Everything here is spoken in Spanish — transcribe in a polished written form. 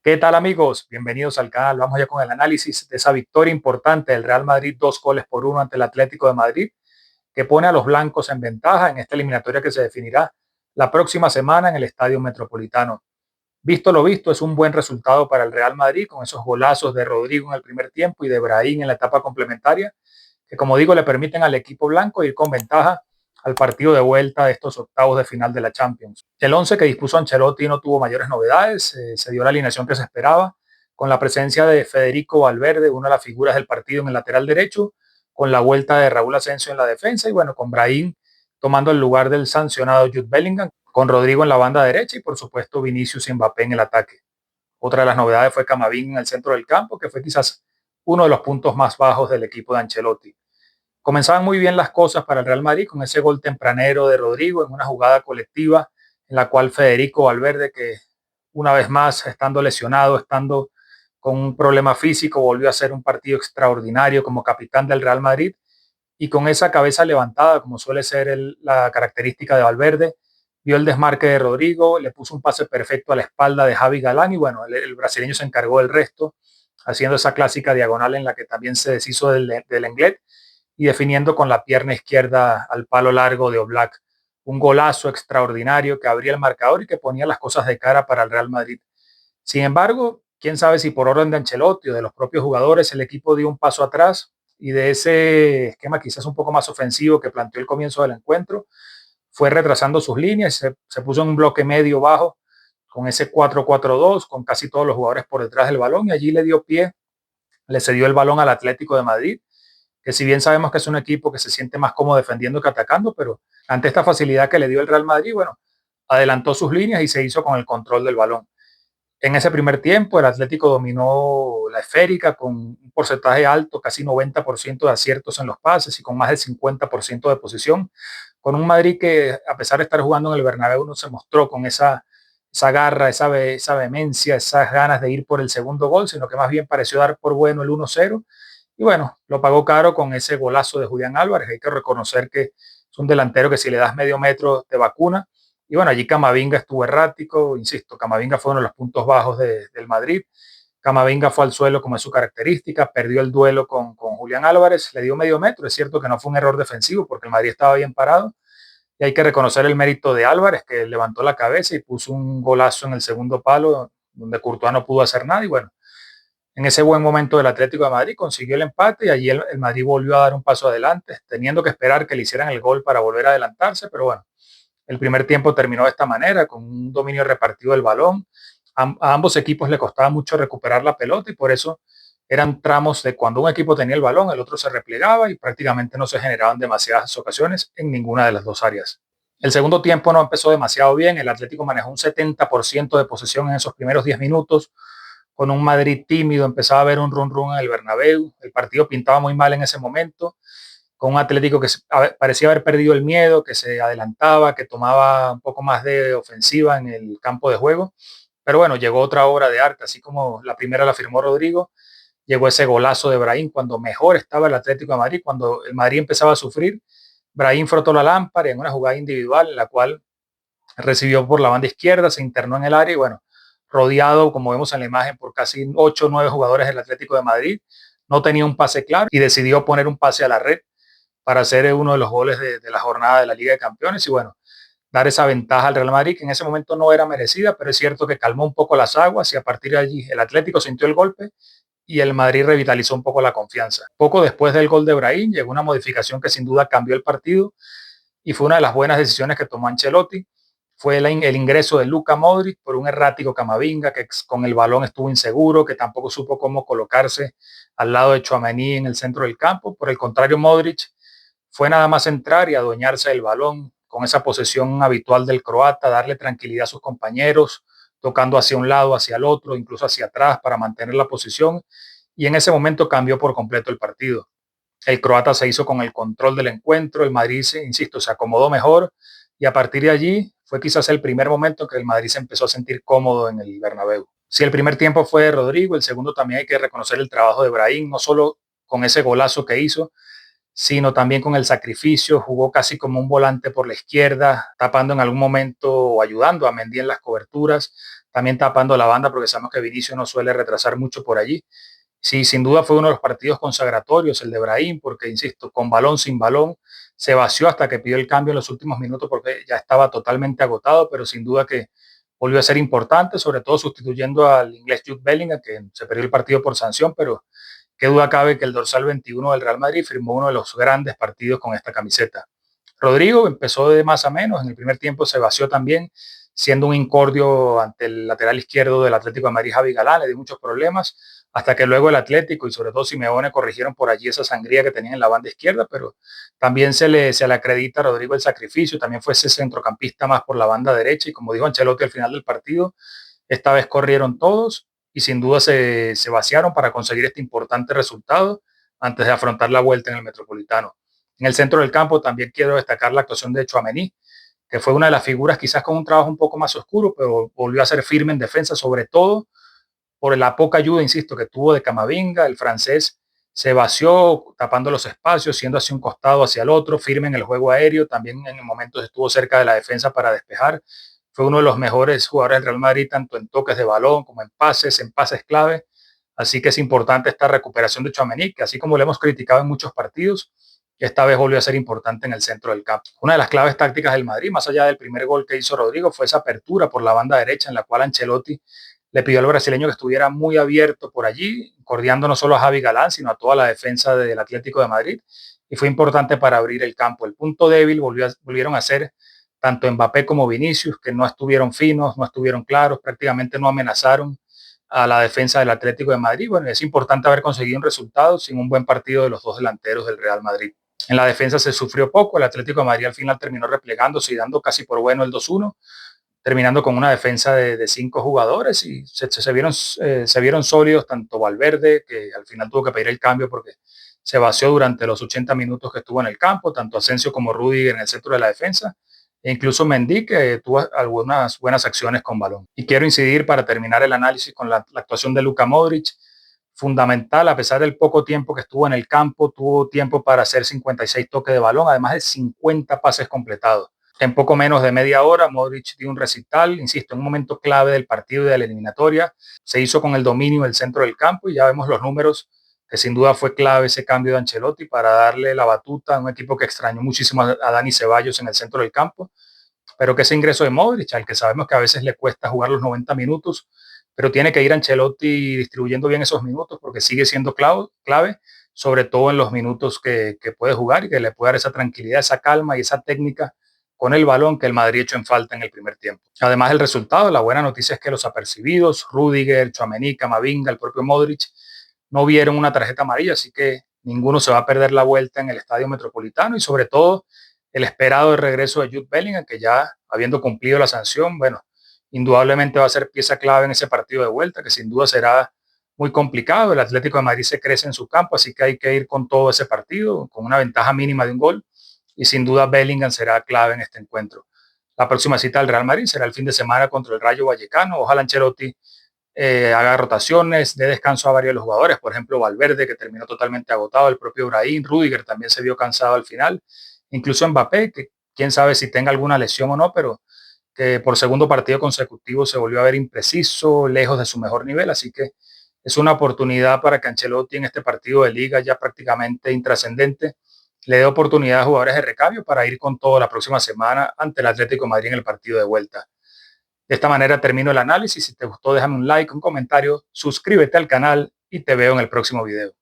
¿Qué tal amigos? Bienvenidos al canal. Vamos ya con el análisis de esa victoria importante del Real Madrid, 2 goles por 1 ante el Atlético de Madrid, que pone a los blancos en ventaja en esta eliminatoria que se definirá la próxima semana en el Estadio Metropolitano. Visto lo visto, es un buen resultado para el Real Madrid con esos golazos de Rodrigo en el primer tiempo y de Brahim en la etapa complementaria, que como digo le permiten al equipo blanco ir con ventaja al partido de vuelta de estos octavos de final de la Champions. El 11 que dispuso Ancelotti no tuvo mayores novedades, se dio la alineación que se esperaba, con la presencia de Federico Valverde, una de las figuras del partido en el lateral derecho, con la vuelta de Raúl Asensio en la defensa y bueno, con Brahim tomando el lugar del sancionado Jude Bellingham, con Rodrigo en la banda derecha y por supuesto Vinicius y Mbappé en el ataque. Otra de las novedades fue Camavinga en el centro del campo, que fue quizás uno de los puntos más bajos del equipo de Ancelotti. Comenzaban muy bien las cosas para el Real Madrid con ese gol tempranero de Rodrigo en una jugada colectiva en la cual Federico Valverde, que una vez más estando lesionado, estando con un problema físico, volvió a hacer un partido extraordinario como capitán del Real Madrid y con esa cabeza levantada, como suele ser la característica de Valverde, vio el desmarque de Rodrigo, le puso un pase perfecto a la espalda de Javi Galán y bueno, el brasileño se encargó del resto, haciendo esa clásica diagonal en la que también se deshizo del Englet y definiendo con la pierna izquierda al palo largo de Oblak. Un golazo extraordinario que abría el marcador y que ponía las cosas de cara para el Real Madrid. Sin embargo, quién sabe si por orden de Ancelotti o de los propios jugadores el equipo dio un paso atrás y de ese esquema quizás un poco más ofensivo que planteó el comienzo del encuentro, fue retrasando sus líneas, se puso en un bloque medio bajo con ese 4-4-2, con casi todos los jugadores por detrás del balón y allí le dio pie, le cedió el balón al Atlético de Madrid, que si bien sabemos que es un equipo que se siente más cómodo defendiendo que atacando, pero ante esta facilidad que le dio el Real Madrid, bueno, adelantó sus líneas y se hizo con el control del balón. En ese primer tiempo, el Atlético dominó la esférica con un porcentaje alto, casi 90% de aciertos en los pases y con más del 50% de posición, con un Madrid que, a pesar de estar jugando en el Bernabéu, no se mostró con esa garra, esa vehemencia, esas ganas de ir por el segundo gol, sino que más bien pareció dar por bueno el 1-0. Y bueno, lo pagó caro con ese golazo de Julián Álvarez. Hay que reconocer que es un delantero que si le das medio metro te vacuna. Y bueno, allí Camavinga estuvo errático, insisto, Camavinga fue uno de los puntos bajos del Madrid. Camavinga fue al suelo como es su característica, perdió el duelo con Julián Álvarez, le dio medio metro, es cierto que no fue un error defensivo porque el Madrid estaba bien parado y hay que reconocer el mérito de Álvarez que levantó la cabeza y puso un golazo en el segundo palo donde Courtois no pudo hacer nada y bueno, en ese buen momento del Atlético de Madrid consiguió el empate y allí el Madrid volvió a dar un paso adelante, teniendo que esperar que le hicieran el gol para volver a adelantarse, pero bueno, el primer tiempo terminó de esta manera, con un dominio repartido del balón. A ambos equipos le costaba mucho recuperar la pelota y por eso eran tramos de cuando un equipo tenía el balón, el otro se replegaba y prácticamente no se generaban demasiadas ocasiones en ninguna de las dos áreas. El segundo tiempo no empezó demasiado bien, el Atlético manejó un 70% de posesión en esos primeros 10 minutos, con un Madrid tímido, empezaba a haber un run en el Bernabéu, el partido pintaba muy mal en ese momento, con un Atlético que parecía haber perdido el miedo, que se adelantaba, que tomaba un poco más de ofensiva en el campo de juego. Pero bueno, llegó otra obra de arte, así como la primera la firmó Rodrigo, llegó ese golazo de Brahim cuando mejor estaba el Atlético de Madrid, cuando el Madrid empezaba a sufrir. Brahim frotó la lámpara en una jugada individual en la cual recibió por la banda izquierda, se internó en el área y bueno, rodeado, como vemos en la imagen, por casi 8 o 9 jugadores del Atlético de Madrid, no tenía un pase claro y decidió poner un pase a la red para hacer uno de los goles de la jornada de la Liga de Campeones y bueno, dar esa ventaja al Real Madrid, que en ese momento no era merecida, pero es cierto que calmó un poco las aguas y a partir de allí el Atlético sintió el golpe y el Madrid revitalizó un poco la confianza. Poco después del gol de Brahim llegó una modificación que sin duda cambió el partido y fue una de las buenas decisiones que tomó Ancelotti. Fue el ingreso de Luka Modric por un errático Camavinga que con el balón estuvo inseguro, que tampoco supo cómo colocarse al lado de Tchouaméni en el centro del campo. Por el contrario, Modric fue nada más entrar y adueñarse del balón con esa posesión habitual del croata, darle tranquilidad a sus compañeros, tocando hacia un lado, hacia el otro, incluso hacia atrás para mantener la posición. Y en ese momento cambió por completo el partido. El croata se hizo con el control del encuentro, el Madrid, insisto, se acomodó mejor y a partir de allí fue quizás el primer momento en que el Madrid se empezó a sentir cómodo en el Bernabéu. Si el primer tiempo fue de Rodrigo, el segundo también hay que reconocer el trabajo de Brahim, no solo con ese golazo que hizo, sino también con el sacrificio. Jugó casi como un volante por la izquierda, tapando en algún momento o ayudando a Mendy en las coberturas, también tapando la banda, porque sabemos que Vinicius no suele retrasar mucho por allí. Sí, sin duda fue uno de los partidos consagratorios, el de Brahim, porque, insisto, con balón, sin balón, se vació hasta que pidió el cambio en los últimos minutos porque ya estaba totalmente agotado, pero sin duda que volvió a ser importante, sobre todo sustituyendo al inglés Jude Bellingham, que se perdió el partido por sanción, pero qué duda cabe que el dorsal 21 del Real Madrid firmó uno de los grandes partidos con esta camiseta. Rodrigo empezó de más a menos, en el primer tiempo se vació también, siendo un incordio ante el lateral izquierdo del Atlético de Madrid, Javi Galán, le dio muchos problemas, hasta que luego el Atlético y sobre todo Simeone corrigieron por allí esa sangría que tenían en la banda izquierda, pero también se le acredita a Rodrigo el sacrificio, también fue ese centrocampista más por la banda derecha y como dijo Ancelotti al final del partido, esta vez corrieron todos y sin duda se vaciaron para conseguir este importante resultado antes de afrontar la vuelta en el Metropolitano. En el centro del campo también quiero destacar la actuación de Tchouaméni, que fue una de las figuras quizás con un trabajo un poco más oscuro, pero volvió a ser firme en defensa, sobre todo por la poca ayuda, insisto, que tuvo de Camavinga. El francés se vació tapando los espacios, siendo hacia un costado, hacia el otro, firme en el juego aéreo, también en momentos estuvo cerca de la defensa para despejar. Fue uno de los mejores jugadores del Real Madrid, tanto en toques de balón como en pases clave. Así que es importante esta recuperación de Tchouaméni, que así como lo hemos criticado en muchos partidos, esta vez volvió a ser importante en el centro del campo. Una de las claves tácticas del Madrid, más allá del primer gol que hizo Rodrigo, fue esa apertura por la banda derecha en la cual Ancelotti le pidió al brasileño que estuviera muy abierto por allí, cordiando no solo a Javi Galán, sino a toda la defensa del Atlético de Madrid. Y fue importante para abrir el campo. El punto débil volvieron a ser tanto Mbappé como Vinicius, que no estuvieron finos, no estuvieron claros, prácticamente no amenazaron a la defensa del Atlético de Madrid. Bueno, es importante haber conseguido un resultado sin un buen partido de los dos delanteros del Real Madrid. En la defensa se sufrió poco, el Atlético de Madrid al final terminó replegándose y dando casi por bueno el 2-1, terminando con una defensa de 5 jugadores y se vieron sólidos tanto Valverde, que al final tuvo que pedir el cambio porque se vació durante los 80 minutos que estuvo en el campo, tanto Asensio como Rüdiger en el centro de la defensa, e incluso Mendy, que tuvo algunas buenas acciones con balón. Y quiero incidir para terminar el análisis con la actuación de Luka Modric, fundamental, a pesar del poco tiempo que estuvo en el campo, tuvo tiempo para hacer 56 toques de balón, además de 50 pases completados. En poco menos de media hora, Modric dio un recital, insisto, en un momento clave del partido y de la eliminatoria, se hizo con el dominio del centro del campo y ya vemos los números, que sin duda fue clave ese cambio de Ancelotti para darle la batuta a un equipo que extrañó muchísimo a Dani Ceballos en el centro del campo, pero que ese ingreso de Modric, al que sabemos que a veces le cuesta jugar los 90 minutos, pero tiene que ir Ancelotti distribuyendo bien esos minutos porque sigue siendo clave, sobre todo en los minutos que puede jugar y que le puede dar esa tranquilidad, esa calma y esa técnica con el balón que el Madrid echó en falta en el primer tiempo. Además del resultado, la buena noticia es que los apercibidos, Rüdiger, Tchouaméni, Camavinga, el propio Modric, no vieron una tarjeta amarilla, así que ninguno se va a perder la vuelta en el Estadio Metropolitano y sobre todo el esperado de regreso de Jude Bellingham, que ya habiendo cumplido la sanción, bueno, indudablemente va a ser pieza clave en ese partido de vuelta, que sin duda será muy complicado. El Atlético de Madrid se crece en su campo, así que hay que ir con todo ese partido, con una ventaja mínima de un gol, y sin duda Bellingham será clave en este encuentro. La próxima cita del Real Madrid será el fin de semana contra el Rayo Vallecano. Ojalá Ancelotti haga rotaciones, dé descanso a varios de los jugadores, por ejemplo Valverde, que terminó totalmente agotado, el propio Brahim, Rüdiger también se vio cansado al final, incluso Mbappé, que quién sabe si tenga alguna lesión o no, pero que por segundo partido consecutivo se volvió a ver impreciso, lejos de su mejor nivel, así que es una oportunidad para que Ancelotti en este partido de liga ya prácticamente intrascendente le dé oportunidad a jugadores de recambio para ir con todo la próxima semana ante el Atlético de Madrid en el partido de vuelta. De esta manera termino el análisis. Si te gustó, déjame un like, un comentario, suscríbete al canal y te veo en el próximo video.